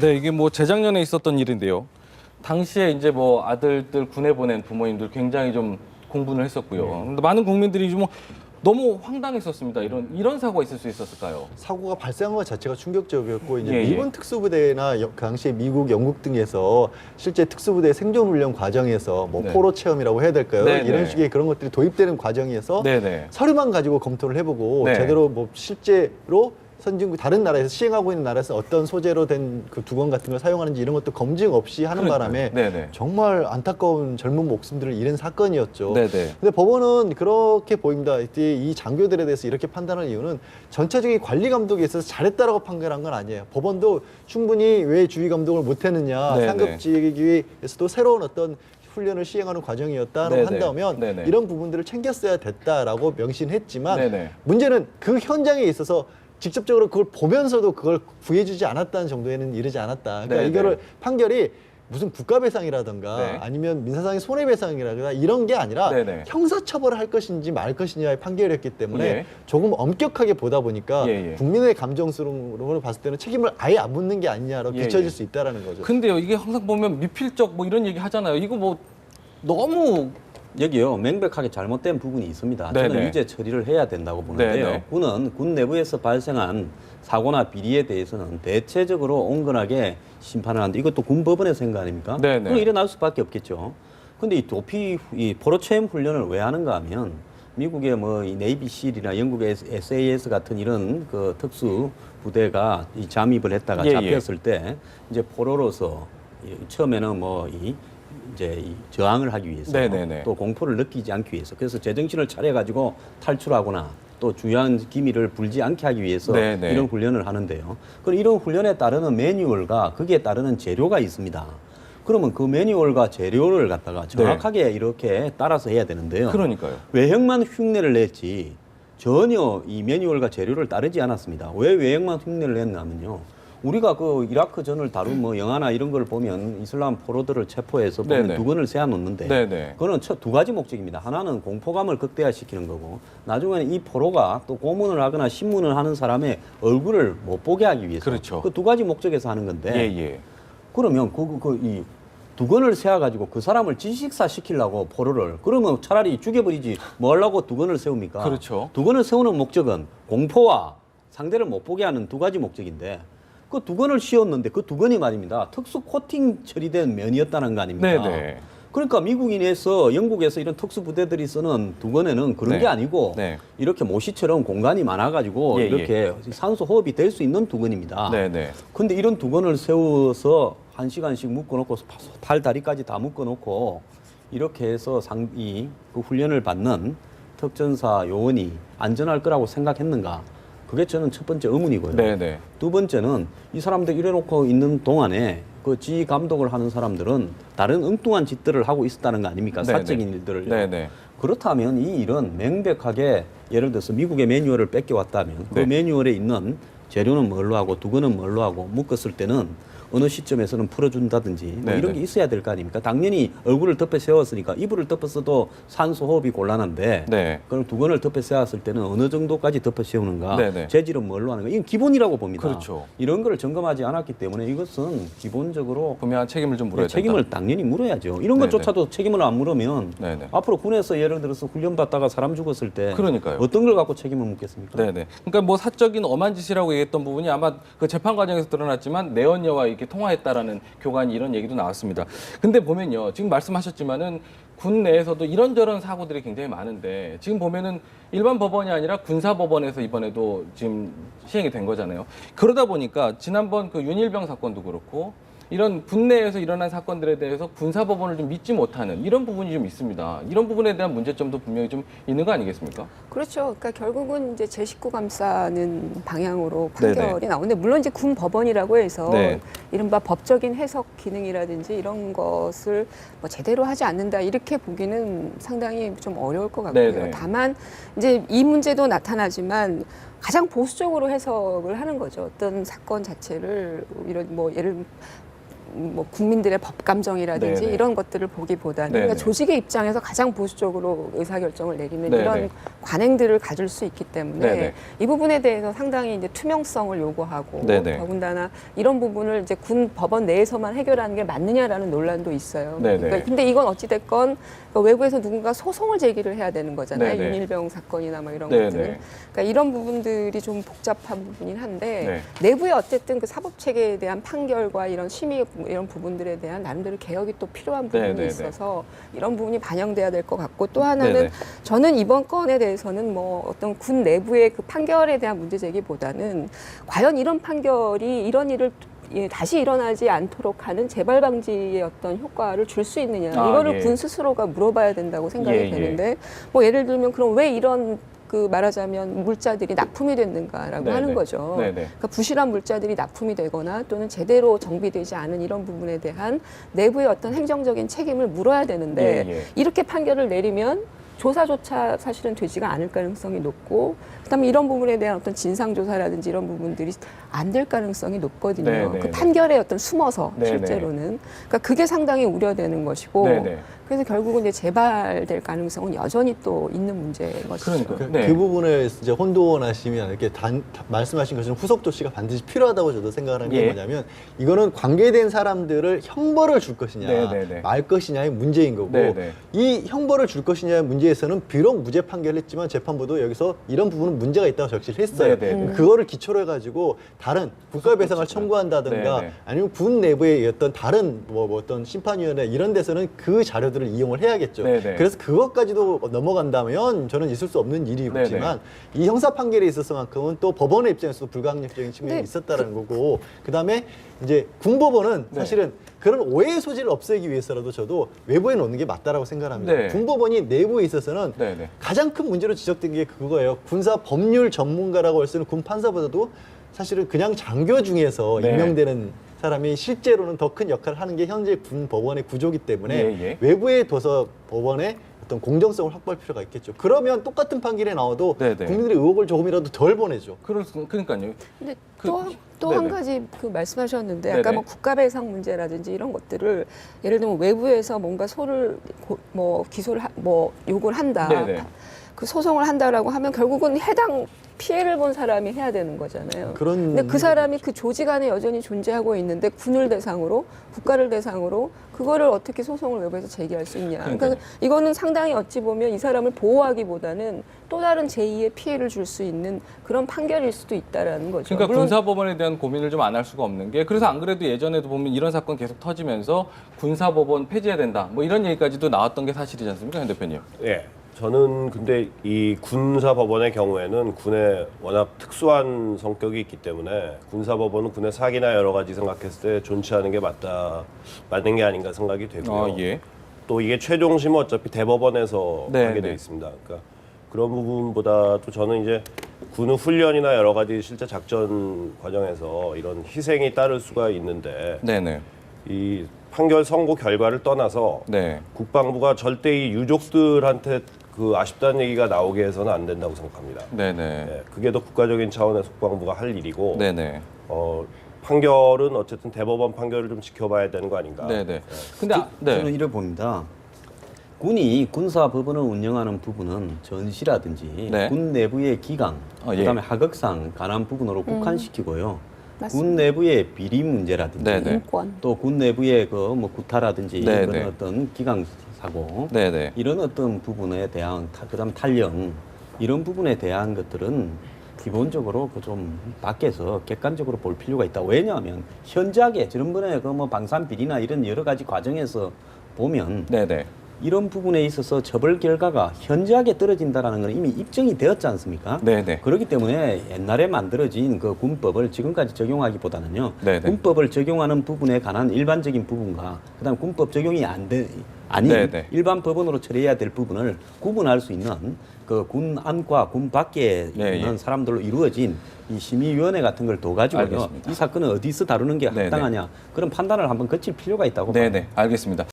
네, 이게 뭐 재작년에 있었던 일인데요. 당시에 이제 뭐 아들들 군에 보낸 부모님들 굉장히 좀 공분을 했었고요. 근데 많은 국민들이 좀 너무 황당했었습니다. 이런 사고가 있을 수 있었을까요? 사고가 발생한 것 자체가 충격적이었고 이제 예, 예. 미군 특수부대나 그 당시에 미국, 영국 등에서 실제 특수부대 생존훈련 과정에서 뭐 네. 포로 체험이라고 해야 될까요? 네, 이런 네. 식의 그런 것들이 도입되는 과정에서 네네. 서류만 가지고 검토를 해보고 네. 제대로 뭐 실제로 선진국 다른 나라에서 시행하고 있는 나라에서 어떤 소재로 된 그 두건 같은 걸 사용하는지 이런 것도 검증 없이 하는 바람에 네네. 정말 안타까운 젊은 목숨들을 잃은 사건이었죠. 네네. 근데 법원은 그렇게 보입니다. 이때 이 장교들에 대해서 이렇게 판단할 이유는 전체적인 관리 감독에 있어서 잘했다라고 판결한 건 아니에요. 법원도 충분히 왜 주의 감독을 못했느냐, 네네. 상급직위에서도 새로운 어떤 훈련을 시행하는 과정이었다라고 네네. 한다면 네네. 이런 부분들을 챙겼어야 됐다라고 명신했지만 네네. 문제는 그 현장에 있어서 직접적으로 그걸 보면서도 그걸 구해주지 않았다는 정도에는 이르지 않았다. 그러니까 네네. 이거를 판결이 무슨 국가배상이라든가 네. 아니면 민사상의 손해배상이라든가 이런 게 아니라 네네. 형사처벌을 할 것인지 말 것이냐의 판결이었기 때문에 예. 조금 엄격하게 보다 보니까 예, 예. 국민의 감정으로 봤을 때는 책임을 아예 안 묻는 게 아니냐로 예, 비춰질 예. 수 있다라는 거죠. 근데요, 이게 항상 보면 미필적 뭐 이런 얘기 하잖아요. 이거 뭐 너무 여기요 명백하게 잘못된 부분이 있습니다. 네네. 저는 유죄 처리를 해야 된다고 보는데요. 네네. 군은 군 내부에서 발생한 사고나 비리에 대해서는 대체적으로 온건하게 심판을 하는데 이것도 군 법원에서 한 거 아닙니까? 네네. 그럼 일어날 수밖에 없겠죠. 근데 이 포로 체험 훈련을 왜 하는가 하면 미국의 뭐 이 네이비실이나 영국의 SAS 같은 이런 그 특수 부대가 이 잠입을 했다가 예, 예. 잡혔을 때 이제 포로로서 처음에는 이제 이 저항을 하기 위해서 네네네. 또 공포를 느끼지 않기 위해서 그래서 제정신을 차려가지고 탈출하거나 또 중요한 기밀을 불지 않게 하기 위해서 네네. 이런 훈련을 하는데요. 그럼 이런 훈련에 따르는 매뉴얼과 거기에 따르는 재료가 있습니다. 그러면 그 매뉴얼과 재료를 갖다가 정확하게 이렇게 따라서 해야 되는데요. 그러니까요. 외형만 흉내를 냈지 전혀 이 매뉴얼과 재료를 따르지 않았습니다. 왜 외형만 흉내를 냈냐면요. 우리가 그 이라크 전을 다룬 뭐 영화나 이런 걸 보면 이슬람 포로들을 체포해서 보면 네네. 두건을 세워놓는데 네네. 그거는 두 가지 목적입니다. 하나는 공포감을 극대화시키는 거고 나중에는 이 포로가 또 고문을 하거나 신문을 하는 사람의 얼굴을 못 보게 하기 위해서 그렇죠. 그 두 가지 목적에서 하는 건데 예. 그러면 이 두건을 세워가지고 그 사람을 질식사 시키려고 포로를 그러면 차라리 죽여버리지 뭐 하려고 두건을 세웁니까? 그렇죠. 두건을 세우는 목적은 공포와 상대를 못 보게 하는 두 가지 목적인데 그 두건을 씌웠는데 그 두건이 말입니다. 특수 코팅 처리된 면이었다는 거 아닙니까? 네네. 그러니까 미국인에서 영국에서 이런 특수 부대들이 쓰는 두건에는 그런 네. 게 아니고 네. 이렇게 모시처럼 공간이 많아가지고 예, 이렇게 산소 호흡이 될 수 있는 두건입니다. 네네. 근데 이런 두건을 세워서 1시간씩 묶어놓고 팔 다리까지 다 묶어놓고 이렇게 해서 그 훈련을 받는 특전사 요원이 안전할 거라고 생각했는가? 그게 저는 첫 번째 의문이고요. 네네. 두 번째는 이 사람들 이래놓고 있는 동안에 그 지휘 감독을 하는 사람들은 다른 엉뚱한 짓들을 하고 있었다는 거 아닙니까? 네네. 사적인 일들을. 네네. 그렇다면 이 일은 명백하게 예를 들어서 미국의 매뉴얼을 뺏겨왔다면 그 네. 매뉴얼에 있는 재료는 뭘로 하고 두건은 뭘로 하고 묶었을 때는 어느 시점에서는 풀어준다든지 뭐 네네. 이런 게 있어야 될 거 아닙니까? 당연히 얼굴을 덮여 세웠으니까 이불을 덮었어도 산소 호흡이 곤란한데 네. 그럼 두건을 덮여 세웠을 때는 어느 정도까지 덮여 세우는가? 네네. 재질은 뭘로 하는가? 이건 기본이라고 봅니다. 그렇죠. 이런 거를 점검하지 않았기 때문에 이것은 기본적으로 분명한 책임을 좀 물어야 된다. 책임을 당연히 물어야죠. 이런 네네. 것조차도 책임을 안 물으면 네네. 앞으로 군에서 예를 들어서 훈련 받다가 사람 죽었을 때 그러니까요. 어떤 걸 갖고 책임을 묻겠습니까? 네네. 그러니까 뭐 사적인 엄한 짓이라고 얘기했던 부분이 아마 그 재판 과정에서 드러났지만 내연녀와 이렇게 통화했다라는 교관이 이런 얘기도 나왔습니다. 근데 보면요, 지금 말씀하셨지만은 군 내에서도 이런저런 사고들이 굉장히 많은데 지금 보면은 일반 법원이 아니라 군사 법원에서 이번에도 지금 시행이 된 거잖아요. 그러다 보니까 지난번 그 윤일병 사건도 그렇고. 이런 군내에서 일어난 사건들에 대해서 군사법원을 좀 믿지 못하는 이런 부분이 좀 있습니다. 이런 부분에 대한 문제점도 분명히 좀 있는 거 아니겠습니까? 그렇죠. 그러니까 결국은 이제 제 식구 감싸는 방향으로 판결이 네네. 나오는데 물론 이제 군 법원이라고 해서 네. 이른바 법적인 해석 기능이라든지 이런 것을 뭐 제대로 하지 않는다 이렇게 보기는 상당히 좀 어려울 것 같고요. 네네. 다만 이제 이 문제도 나타나지만 가장 보수적으로 해석을 하는 거죠. 어떤 사건 자체를 이런 뭐 예를 뭐 국민들의 법 감정이라든지 네네. 이런 것들을 보기보다는 네네. 그러니까 조직의 입장에서 가장 보수적으로 의사결정을 내리는 네네. 이런 관행들을 가질 수 있기 때문에 네네. 이 부분에 대해서 상당히 이제 투명성을 요구하고 네네. 더군다나 이런 부분을 이제 군 법원 내에서만 해결하는 게 맞느냐라는 논란도 있어요. 네네. 그러니까 근데 이건 어찌됐건 그러니까 외부에서 누군가 소송을 제기를 해야 되는 거잖아요. 네네. 윤일병 사건이나 뭐 이런 네네. 것들은. 그러니까 이런 부분들이 좀 복잡한 부분이긴 한데 내부에 어쨌든 그 사법 체계에 대한 판결과 이런 심의 이런 부분들에 대한 나름대로 개혁이 또 필요한 부분이 네네네. 있어서 이런 부분이 반영돼야 될 것 같고 또 하나는 네네. 저는 이번 건에 대해서는 뭐 어떤 군 내부의 그 판결에 대한 문제 제기보다는 과연 이런 판결이 이런 일을 다시 일어나지 않도록 하는 재발 방지의 어떤 효과를 줄 수 있느냐 이거를 예. 군 스스로가 물어봐야 된다고 생각이 예, 예. 되는데 뭐 예를 들면 그럼 왜 이런 그 말하자면 물자들이 납품이 됐는가라고 네네. 하는 거죠. 네네. 그러니까 부실한 물자들이 납품이 되거나 또는 제대로 정비되지 않은 이런 부분에 대한 내부의 어떤 행정적인 책임을 물어야 되는데 예, 예. 이렇게 판결을 내리면 조사조차 사실은 되지가 않을 가능성이 높고 그다음에 이런 부분에 대한 어떤 진상조사라든지 이런 부분들이 안 될 가능성이 높거든요. 네네. 그 판결에 어떤 숨어서 네네. 실제로는. 그러니까 그게 상당히 우려되는 것이고 네네. 그래서 결국은 이제 재발될 가능성은 여전히 또 있는 문제인 것이죠. 그러니까. 그, 네. 그 부분을 이제 혼돈하시면 이렇게 말씀하신 것처럼 후속 조치가 반드시 필요하다고 저도 생각을 하는 게 예. 뭐냐면 이거는 관계된 사람들을 형벌을 줄 것이냐 네네네. 말 것이냐의 문제인 거고 네네. 이 형벌을 줄 것이냐의 문제에서는 비록 무죄 판결을 했지만 재판부도 여기서 이런 부분은 문제가 있다고 적시를 했어요. 네네네. 그거를 기초로 해가지고 다른 국가배상을 청구한다든가 네네. 아니면 군 내부의 어떤 다른 뭐 어떤 심판위원회 이런 데서는 그 자료들을 이용을 해야겠죠. 네네. 그래서 그것까지도 넘어간다면 저는 있을 수 없는 일이지만 이 형사 판결에 있어서만큼은 또 법원의 입장에서도 불가항력적인 측면이 네. 있었다라는 거고 그다음에 이제 군법원은 네. 사실은 그런 오해의 소지를 없애기 위해서라도 저도 외부에 놓는 게 맞다라고 생각합니다. 네. 군법원이 내부에 있어서는 네네. 가장 큰 문제로 지적된 게 그거예요. 군사 법률 전문가라고 할 수 있는 군 판사보다도 사실은 그냥 장교 중에서 네. 임명되는 사람이 실제로는 더 큰 역할을 하는 게 현재 군 법원의 구조기 때문에 예, 예. 외부에 둬서 법원의 어떤 공정성을 확보할 필요가 있겠죠. 그러면 똑같은 판결에 나와도 네네. 국민들의 의혹을 조금이라도 덜 보내죠. 그러니까요. 근데 그- 또 한 네네. 가지 그 말씀하셨는데 네네. 아까 뭐 국가배상 문제라든지 이런 것들을 예를 들면 외부에서 뭔가 뭐 기소를 뭐 요구를 한다. 네네. 그 소송을 한다라고 하면 결국은 해당 피해를 본 사람이 해야 되는 거잖아요. 그런 근데 그 사람이 그 조직 안에 여전히 존재하고 있는데 군을 대상으로 국가를 대상으로 그거를 어떻게 소송을 외부에서 제기할 수 있냐. 그러니까 그러니까요. 이거는 상당히 어찌 보면 이 사람을 보호하기보다는 또 다른 제2의 피해를 줄 수 있는 그런 판결일 수도 있다라는 거죠. 그러니까 물론 군사법원에 대한 고민을 좀 안 할 수가 없는 게 그래서 안 그래도 예전에도 보면 이런 사건 계속 터지면서 군사법원 폐지해야 된다 뭐 이런 얘기까지도 나왔던 게 사실이지 않습니까, 현 대표님? 예. 저는 근데 이 군사법원의 경우에는 군의 워낙 특수한 성격이 있기 때문에 군사법원은 군의 사기나 여러 가지 생각했을 때 존치하는 게 맞는 게 아닌가 생각이 되고요. 예. 또 이게 최종심은 어차피 대법원에서 네, 하게 네. 돼 있습니다. 그러니까 그런 부분보다도 저는 이제 군의 훈련이나 여러 가지 실제 작전 과정에서 이런 희생이 따를 수가 있는데 네네. 이 판결 선고 결과를 떠나서 네. 국방부가 절대 이 유족들한테 그 아쉽다는 얘기가 나오게 해서는 안 된다고 생각합니다. 네네. 예, 그게 더 국가적인 차원에서 국방부가 할 일이고 네네. 판결은 어쨌든 대법원 판결을 좀 지켜봐야 되는 거 아닌가. 네네. 근데 저는 네. 이래 봅니다. 군이 군사법원을 운영하는 부분은 전시라든지 네. 군 내부의 기강, 예. 그다음에 하극상 관한 부분으로 국한시키고요. 맞습니다. 군 내부의 비리 문제라든지 네네. 인권. 또 군 내부의 그 뭐 구타라든지 네네. 그런 어떤 기강 사고 네네. 이런 어떤 부분에 대한 그다음 탈령 이런 부분에 대한 것들은 기본적으로 그 좀 밖에서 객관적으로 볼 필요가 있다. 왜냐하면 현저하게 지난번에 그 뭐 방산 비리나 이런 여러 가지 과정에서 보면 네네. 이런 부분에 있어서 처벌 결과가 현저하게 떨어진다라는 건 이미 입증이 되었지 않습니까? 네네. 그렇기 때문에 옛날에 만들어진 그 군법을 지금까지 적용하기보다는요. 네네. 군법을 적용하는 부분에 관한 일반적인 부분과 그다음 군법 적용이 아닌 네네. 일반 법원으로 처리해야 될 부분을 구분할 수 있는 그 군 안과 군 밖에 네, 있는 예. 사람들로 이루어진 이 심의위원회 같은 걸 둬가지고요. 알겠습니다. 이 사건을 어디서 다루는 게 네네. 합당하냐 그런 판단을 한번 거칠 필요가 있다고 네네. 알겠습니다.